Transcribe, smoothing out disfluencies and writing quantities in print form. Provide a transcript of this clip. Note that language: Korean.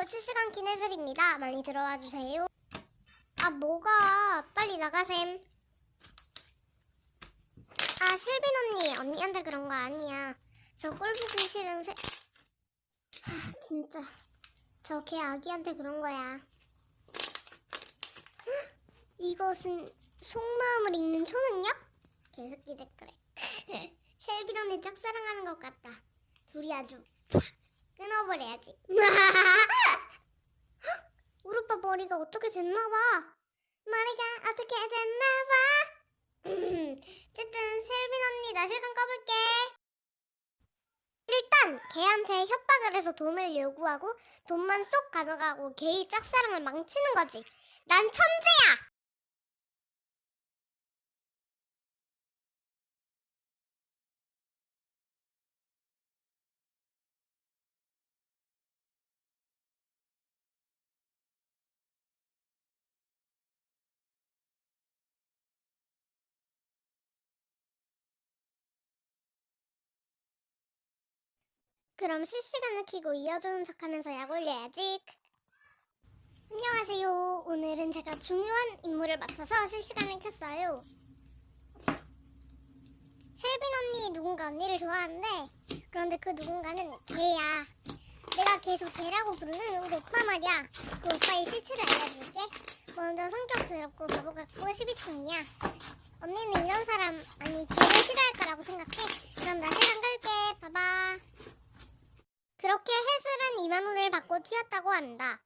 안녕하세요. 실시간 키네즐입니다. 많이 들어와 주세요. 아, 뭐가? 빨리 나가셈. 아, 실빈 언니한테 그런 거 아니야. 저 꼴 보기 싫은 진짜. 저 걔 아기한테 그런 거야. 이것은 속마음을 읽는 초능력? 개새끼 댓글에. 실빈 언니 짝사랑하는 것 같다. 둘이 아주 끊어버려야지. 우리 오빠 머리가 어떻게 됐나봐. 머리가 어떻게 됐나봐. 어쨌든 실빈 언니 나 실감 까볼게. 일단 걔한테 협박을 해서 돈을 요구하고 돈만 쏙 가져가고 걔의 짝사랑을 망치는 거지. 난 천재야. 그럼 실시간을 켜고 이어주는 척하면서 약 올려야지. 안녕하세요. 오늘은 제가 중요한 임무를 맡아서 실시간을 켰어요. 실빈 언니 누군가 언니를 좋아하는데 그런데 그 누군가는 걔야. 내가 계속 걔라고 부르는 우리 오빠 말이야. 그 오빠의 실체를 알려줄게. 먼저 성격 더럽고 바보 같고 시비통이야. 언니는 이런 사람 아니 걔를 싫어할 거라고 생각해. 그럼 나 실간 갈게. 봐봐. 그렇게 해슬은 2만 원을 받고 튀었다고 한다.